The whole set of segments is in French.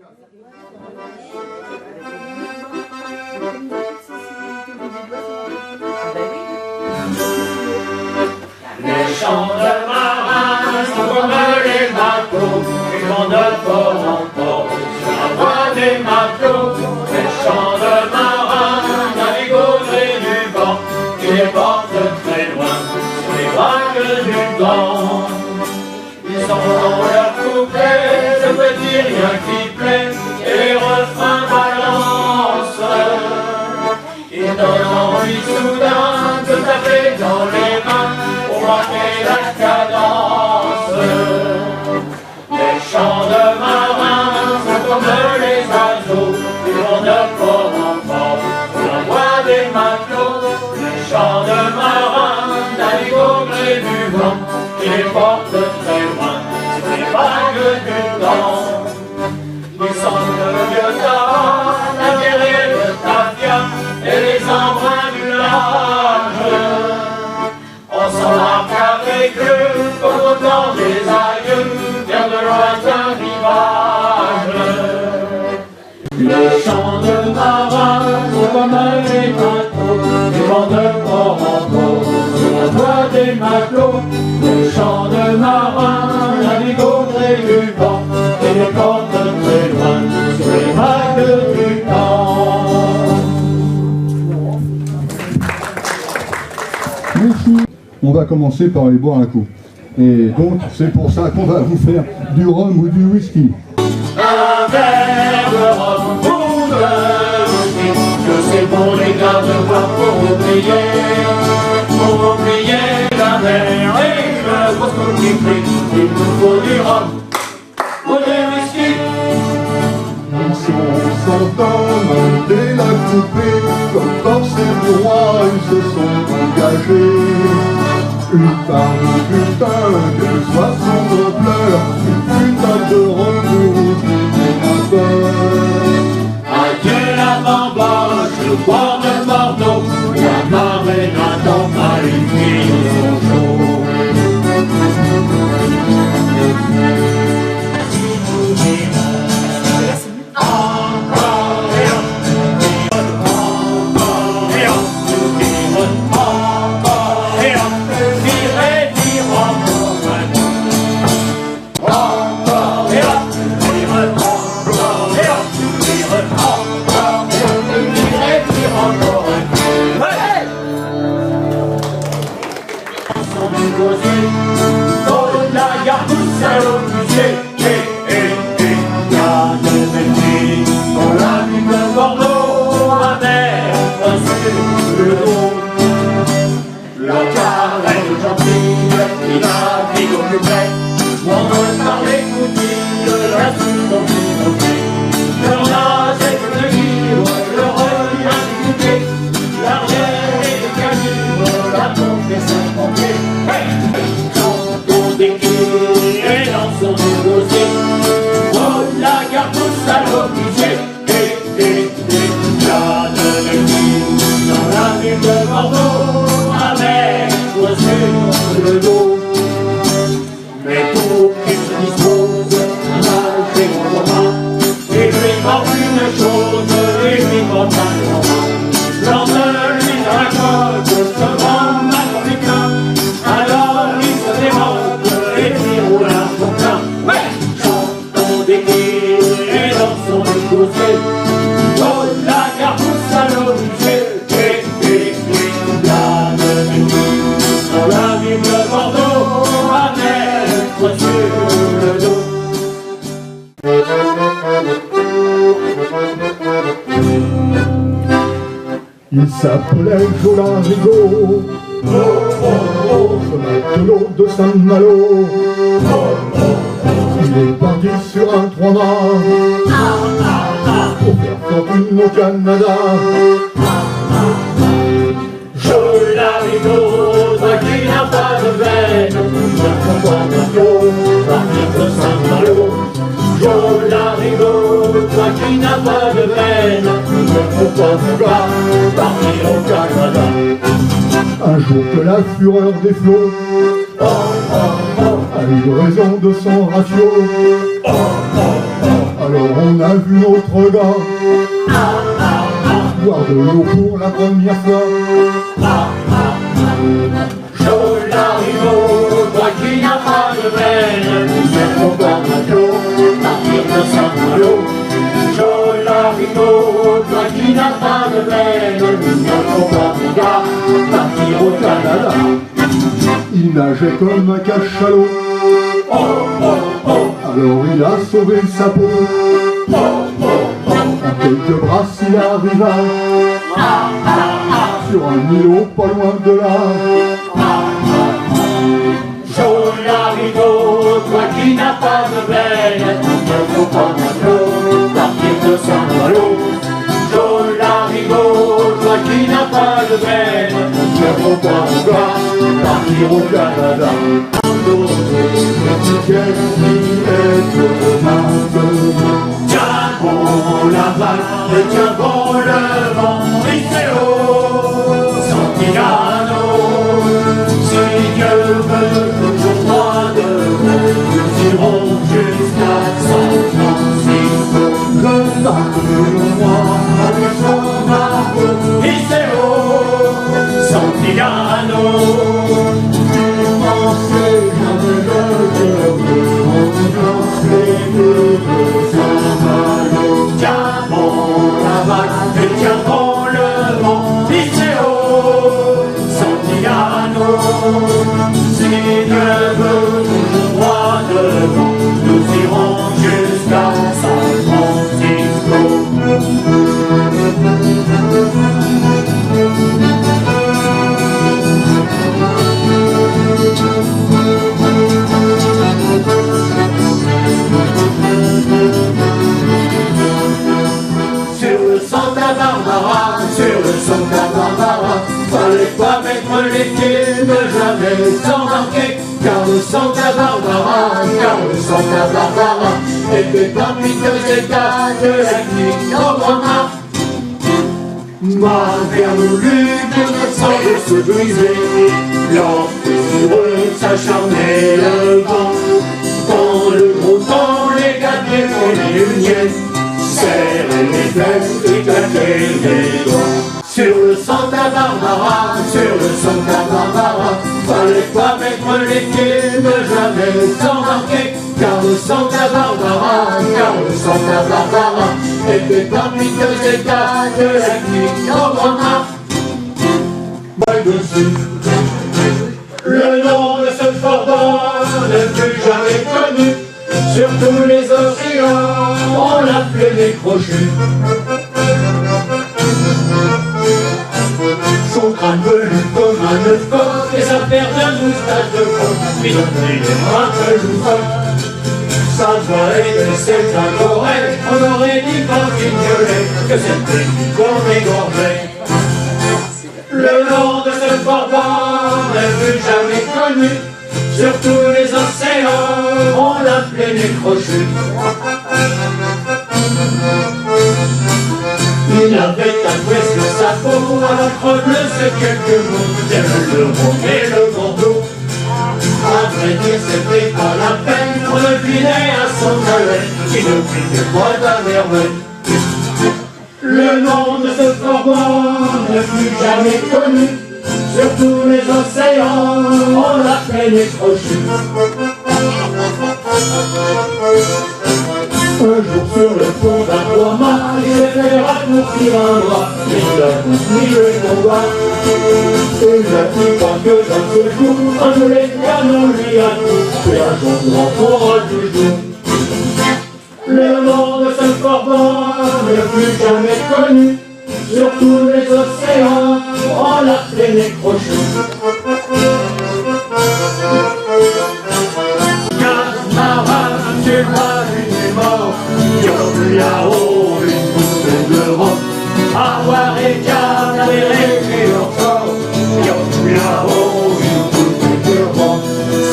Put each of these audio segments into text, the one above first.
Les chants de marins sont comme les bateaux, et vont de port en port sur la voie des matelots. Les chants de marins naviguent au gré du vent, qui les porte très loin sur les vagues du temps. Ils sont dans leur couplet, ce petit rien qui plaît, et les refrains balancent. Ils donnent envie soudain de taper dans les mains pour marquer la cadence. Les chants de marins sont comme les oiseaux, ils vont de port en port sur la voie des matelots. Les chants de marins naviguent au gré du vent, qui les porte très loin sur les vagues du temps. Ils sentent le vieux tabac, la bière et le tafia, et les embruns du large. On s'embarque avec eux, comme au temps des aïeux, vers de lointains rivages. Les chants de marins sont comme les bateaux, ils vont de port en port sur la voie des matelots. Les chants de marins naviguent au gré du vent, et les portent très loin sur les vagues du temps. Merci. On va commencer par aller boire un coup. Et donc, c'est pour ça qu'on va vous faire du rhum ou du whisky. Un verre de rhum ou de whisky, que c'est bon les gars de boire pour oublier la mer et le gros qui crie. Il nous faut du rhum ou du whisky. Ils sont montés la coupée, comme force et roi, ils se sont engagés. Une femme, putain, quelle soit son pleur, une putain de rhum pour ma peur. Adieu la bamboche, le port de Bordeaux, la marée n'attend pas les filles au jour. Il s'appelait Jolin Rigaud, ce matelot de Saint-Malo. Il est parti sur un 3 pour faire fortune au Canada. Jolin Rigaud, toi qui n'as pas de veine, viens qu'on bateau, partir de Saint-Malo. Jolin Rigaud, toi qui n'as pas de veine, pourquoi vous partir au Canada. Un jour que la fureur des flots a eu raison de son ratio, Alors on a vu notre gars boire de l'eau pour la première fois. Jolarigot, toi qui n'as pas de veine, nous allons voir matelot, partir de Saint-Malo. Jolarigot, toi qui n'as pas de veine, nous allons voir mon gars, partir au Canada. Il nageait comme un cachalot. Oh, oh, oh, Alors il a sauvé sa peau. oh, oh, oh. En quelques brasses il arriva sur un îlot pas loin de là. Jolarigot, toi qui n'as pas de veine, ne faut pas matelot, partir de Saint-Malo. Jolarigot, toi qui n'as pas de veine, ne faut pas mon gars, partir au Canada. Tiens bon la vague, et tiens bon le vent, Riceo, Santillano. Si Dieu veut toujours droit de vous, nous irons jusqu'à San Francisco. Le moi avec son arbre. Riceo, Santillano. Tiens bon la vague, et tiens bon le vent, Riceo, Santillano. Si Dieu veut toujours droit devant, nous irons jusqu'à San Francisco. Sur le Santa Barbara, fallait pas mettre les pieds, ne jamais s'embarquer, car le Santa Barbara était parmi deux états de la clique d'Obrama. Malgré voulu que semble se briser, lorsque sur eux s'acharnait le vent, dans le gros temps les gabiers et les luniers serrer les fesses et claquer les doigts. Sur le Santa Barbara, fallait pas mettre les pieds, ne jamais s'embarquer, car le Santa Barbara était parmi deux états de la clique d'Obrama. Le nom de ce fort ne fut jamais connu. Sur tous les océans, on l'appelait les crochus. Son crâne velu comme un œuf coq et sa paire de moustache de coq, il donnait les bras que loufoques. Sa voix était celle d'un gorille, on aurait dit quand il gueulait que c'était qu'on égorgeait. Le nom de ce barbare ne fut jamais connu. Sur tous les océans, on l'appelait les crochus. Il avait tatoué sur sa peau à la croix bleue ces quelques mots, le rond et le bordeaux. À vrai dire, c'était pas la peine, on le filait à son galet, qui ne priait pas d'un merveille. Le nom de ce corbeau ne fut jamais connu. Sur tous les océans, on l'appelait les crochus. Un jour sur le fond d'un gros mât, il s'est fait raccourcir un bras, il a continué le combat. Et il a pu croire que dans ce jour, un de les canons lui a dit, et un jour pour toujours. Le nom de ce corbeau ne fut jamais connu. Sur tous les océans, on l'appelait les crochus. Casmarin, tu vois, il est mort. Comme là-haut, une bouteille de rhum. Avoir et diable avait récré leur corps. Comme là-haut, une bouteille de rhum.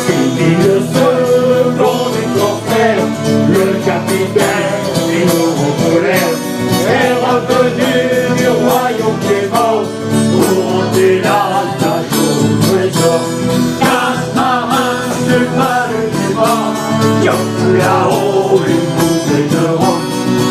C'était le second du corsaire, le capitaine, et nous en colère. Est revenu du royaume des morts pour hanter la tâche au trésor. Casse-marin, tu vas le mort, y'a là-haut une bouteille de rhum.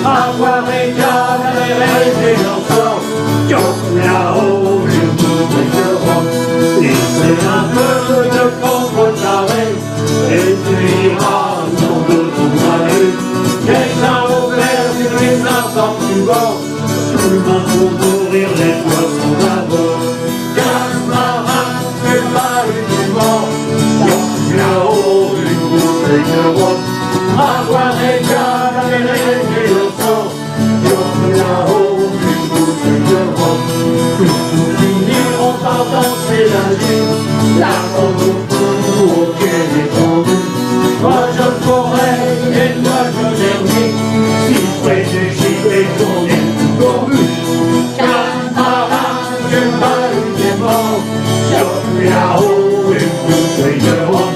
Avoir et diable avaient réglé leur sort. Comme là-haut, une bouteille de rhum. Il fait un peu de contre-carré, et puis ira dans le tout aller. Quelqu'un au vert, les instants du bord. Tout le monde pour mourir, les poissons d'abord. 15 marins, c'est pas du mort. Comme là-haut, une bouteille de rhum. Avoir et diable avaient réglé leur sort. Comme là-haut, une bouteille de rhum. Tous finiront par danser la nuit. La corde au cou, au pied détendu. Moi je pourrais et moi je dernier. Si près du gilet qu'on est tout tordu. Car marin, je m'allume des morts. Comme là-haut, une bouteille de rhum.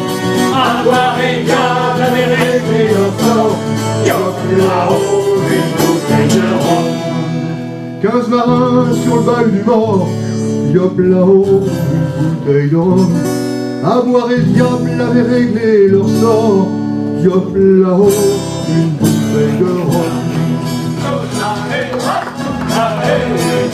Avoir et diable avaient réglé leur sort. Comme là-haut, une bouteille de rhum. 15 marins sur le bail du mort, yop là-haut, une bouteille de rhum. À boire et le diable avait réglé leur sort, yop là-haut, une bouteille de rhum. Hey, hey, hey.